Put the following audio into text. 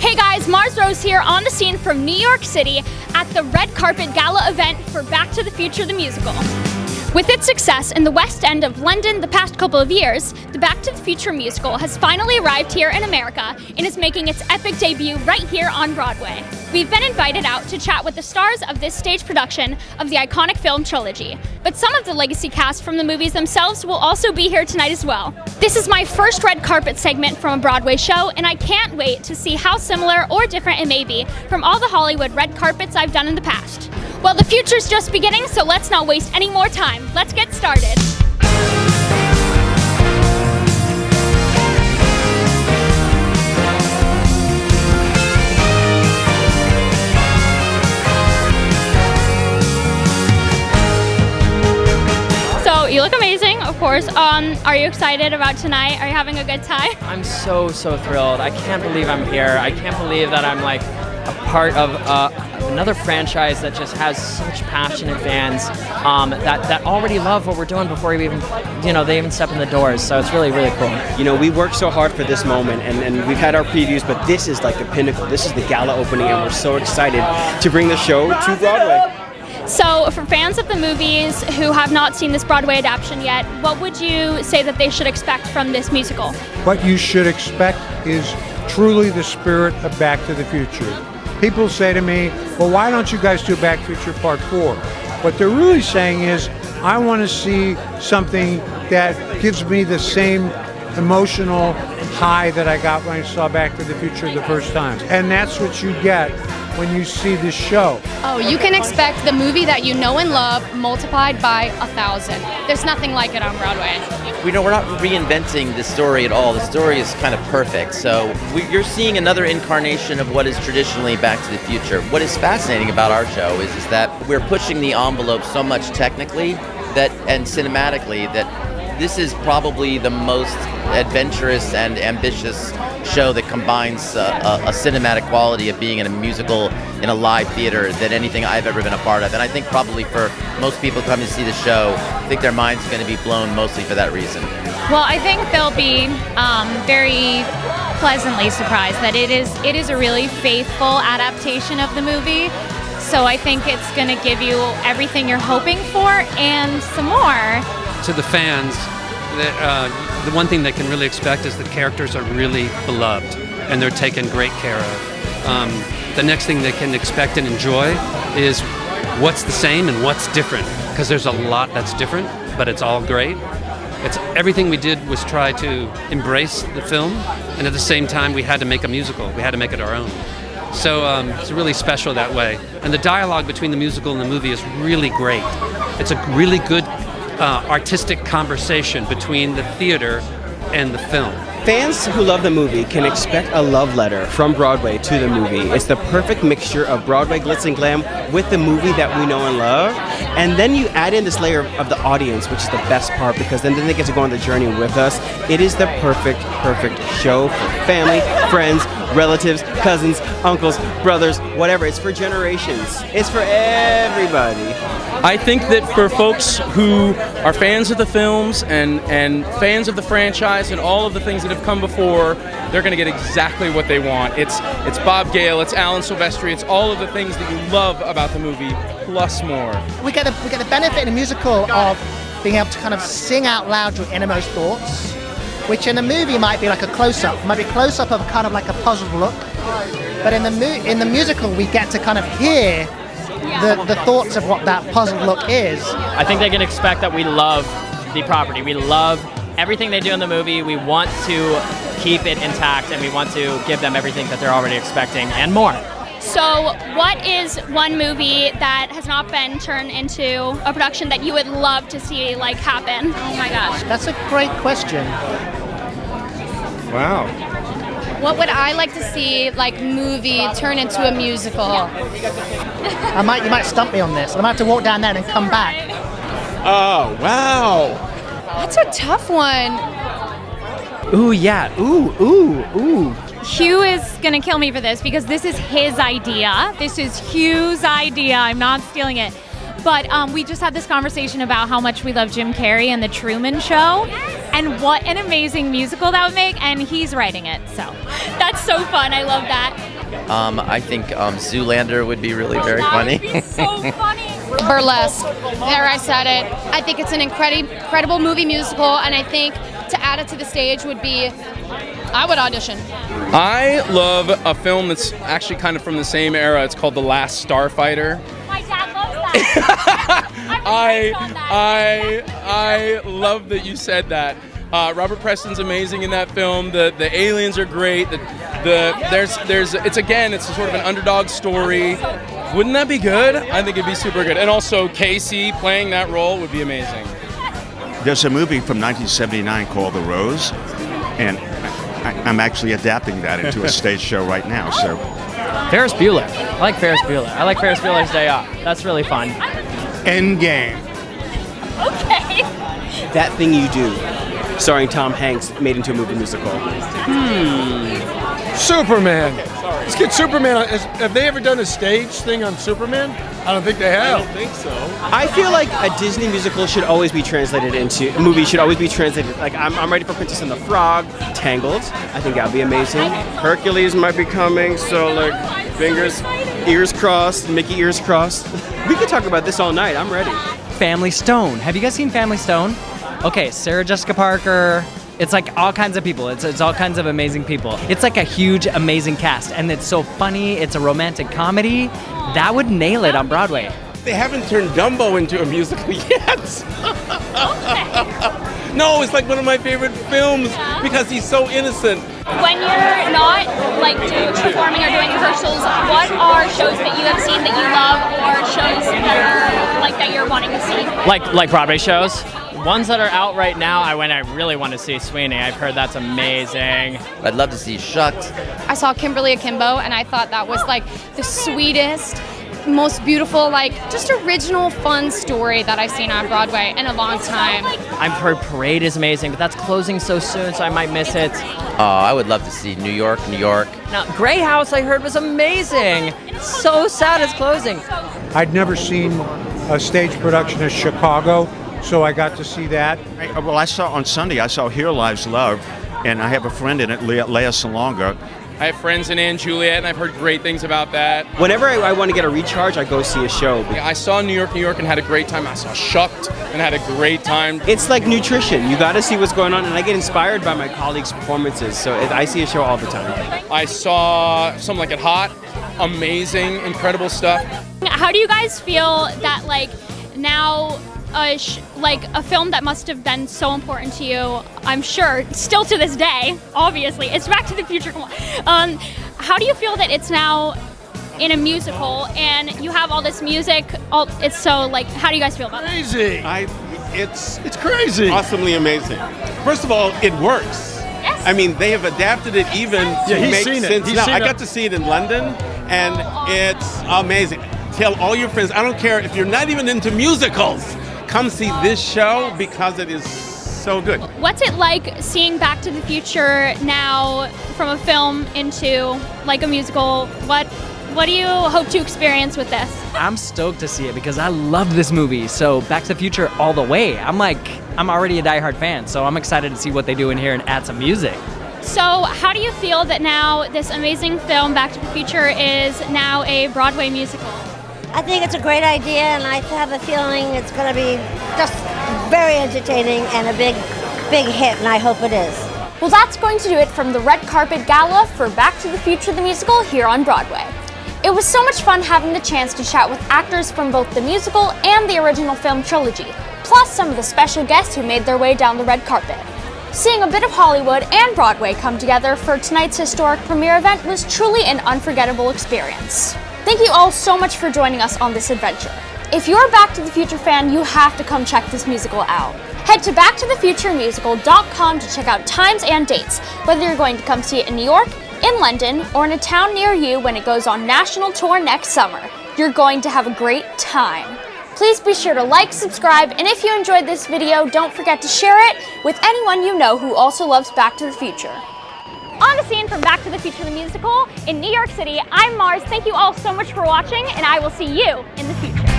Hey guys, Mars Rose here on the scene from New York City at the Red Carpet Gala event for Back to the Future the Musical. With its success in the West End of London the past couple of years, the Back to the Future musical has finally arrived here in America and is making its epic debut right here on Broadway. We've been invited out to chat with the stars of this stage production of the iconic film trilogy, but some of the legacy cast from the movies themselves will also be here tonight as well. This is my first red carpet segment from a Broadway show, and I can't wait to see how similar or different it may be from all the Hollywood red carpets I've done in the past. Well, the future's just beginning, so let's not waste any more time. Let's get started. So you look amazing, of course. Are you excited about tonight? Are you having a good time? I'm so thrilled. I can't believe I'm here. I can't believe that I'm like a part of another franchise that just has such passionate fans that already love what we're doing before we even, they even step in the doors. So it's really cool. We worked so hard for this moment, and we've had our previews, but this is like the pinnacle. This is the gala opening, and we're so excited to bring the show to Broadway. So for fans of the movies who have not seen this Broadway adaptation yet, what would you say that they should expect from this musical? What you should expect is truly the spirit of Back to the Future. People say to me, well, why don't you guys do Back to the Future Part 4? What they're really saying is, I want to see something that gives me the same emotional high that I got when I saw Back to the Future the first time. And that's what you get when you see this show. Oh, you can expect the movie that you know and love multiplied by 1,000. There's nothing like it on Broadway. We're not reinventing the story at all. The story is kind of perfect. So you're seeing another incarnation of what is traditionally Back to the Future. What is fascinating about our show is that we're pushing the envelope so much technically and cinematically that this is probably the most adventurous and ambitious show that combines a cinematic quality of being in a musical in a live theater than anything I've ever been a part of. And I think probably for most people coming to see the show, I think their mind's going to be blown mostly for that reason. Well, I think they'll be very pleasantly surprised that it is a really faithful adaptation of the movie. So I think it's going to give you everything you're hoping for and some more. To the fans, the one thing they can really expect is the characters are really beloved and they're taken great care of. The next thing they can expect and enjoy is what's the same and what's different, because there's a lot that's different, but it's all great. Everything we did was try to embrace the film, and at the same time we had to make a musical. We had to make it our own. So it's really special that way. And the dialogue between the musical and the movie is really great. It's a really good artistic conversation between the theater and the film. Fans who love the movie can expect a love letter from Broadway to the movie. It's the perfect mixture of Broadway glitz and glam with the movie that we know and love. And then you add in this layer of the audience, which is the best part, because then they get to go on the journey with us. It is the perfect show for family, friends, relatives, cousins, uncles, brothers, whatever. It's for generations. It's for everybody. I think that for folks who are fans of the films and fans of the franchise and all of the things that have come before, they're going to get exactly what they want. It's Bob Gale, it's Alan Silvestri, it's all of the things that you love about the movie, plus more. We get the benefit in a musical of being able to kind of sing out loud your innermost thoughts, which in a movie might be like a close-up. It might be a close-up of kind of like a puzzled look. But in the musical, we get to kind of hear the thoughts of what that puzzled look is. I think they can expect that we love the property. We love everything they do in the movie. We want to keep it intact, and we want to give them everything that they're already expecting and more. So what is one movie that has not been turned into a production that you would love to see happen? Oh my gosh. That's a great question. Wow. What would I like to see, movie turn into a musical? You might stump me on this. I might have to walk down there and come back. Oh, wow. That's a tough one. Ooh, yeah. Ooh. Hugh is going to kill me for this because this is his idea. This is Hugh's idea. I'm not stealing it. But we just had this conversation about how much we love Jim Carrey and The Truman Show and what an amazing musical that would make, and he's writing it. So that's so fun. I love that. I think Zoolander would be really very funny. That would be so funny. Burlesque. There, I said it. I think it's an incredible movie musical, and I think to add it to the stage would be, I would audition. I love a film that's actually kind of from the same era. It's called The Last Starfighter. My dad loves that. I love that you said that. Robert Preston's amazing in that film. The aliens are great. It's a sort of an underdog story. Wouldn't that be good? I think it'd be super good. And also Casey playing that role would be amazing. There's a movie from 1979 called The Rose, and I'm actually adapting that into a stage show right now. So, Ferris Bueller. I like Ferris Bueller. I like Ferris Bueller's Day Off. That's really fun. Endgame. Okay. That Thing You Do, starring Tom Hanks, made into a movie musical. Superman. Let's get Superman. Have they ever done a stage thing on Superman? I don't think they have. I don't think so. I feel like a Disney musical should always be translated into, a movie should always be translated, like I'm ready for Princess and the Frog, Tangled, I think that would be amazing. Hercules might be coming, so like, ears crossed, Mickey ears crossed. We could talk about this all night, I'm ready. Family Stone. Have you guys seen Family Stone? Okay, Sarah Jessica Parker. It's like all kinds of people. It's all kinds of amazing people. It's like a huge, amazing cast, and it's so funny. It's a romantic comedy. That would nail it on Broadway. They haven't turned Dumbo into a musical yet. No, it's like one of my favorite films because he's so innocent. When you're not like performing or doing rehearsals, what are shows that you have seen that you love, or shows that you're wanting to see? Like Broadway shows? Ones that are out right now, I really want to see Sweeney. I've heard that's amazing. I'd love to see Shucked. I saw Kimberly Akimbo, and I thought that was like the sweetest, most beautiful, like just original, fun story that I've seen on Broadway in a long time. I've heard Parade is amazing, but that's closing so soon, so I might miss it. I would love to see New York. Now, Grey House I heard was amazing. So sad it's closing. I'd never seen a stage production of Chicago, so I got to see that. Well, on Sunday, I saw Here Lies Love, and I have a friend in it, Lea Salonga. I have friends in Anne Juliet, and I've heard great things about that. Whenever I want to get a recharge, I go see a show. Yeah, I saw New York, and had a great time. I saw Shucked and had a great time. It's like nutrition. You got to see what's going on, and I get inspired by my colleagues' performances, so I see a show all the time. I saw Something Like It Hot. Amazing, incredible stuff. How do you guys feel that now a film that must have been so important to you, I'm sure, still to this day, obviously, it's Back to the Future. Come on. How do you feel that it's now in a musical and you have all this music? It's so how do you guys feel about Crazy. It's crazy. Awesomely amazing. First of all, it works. Yes. I mean, they have adapted it even to make sense. Now, I got to see it in London, and it's amazing. Tell all your friends, I don't care if you're not even into musicals, come see this show because it is so good. What's it like seeing Back to the Future now from a film into a musical? What do you hope to experience with this? I'm stoked to see it because I love this movie. So Back to the Future all the way. I'm already a diehard fan, so I'm excited to see what they do in here and add some music. So how do you feel that now this amazing film, Back to the Future, is now a Broadway musical? I think it's a great idea, and I have a feeling it's going to be just very entertaining and a big hit, and I hope it is. Well, that's going to do it from the Red Carpet Gala for Back to the Future the Musical here on Broadway. It was so much fun having the chance to chat with actors from both the musical and the original film trilogy, plus some of the special guests who made their way down the red carpet. Seeing a bit of Hollywood and Broadway come together for tonight's historic premiere event was truly an unforgettable experience. Thank you all so much for joining us on this adventure. If you're a Back to the Future fan, you have to come check this musical out. Head to backtothefuturemusical.com to check out times and dates, whether you're going to come see it in New York, in London, or in a town near you when it goes on national tour next summer. You're going to have a great time. Please be sure to like, subscribe, and if you enjoyed this video, don't forget to share it with anyone you know who also loves Back to the Future. On the scene from Back to the Future the Musical in New York City, I'm Mars. Thank you all so much for watching, and I will see you in the future.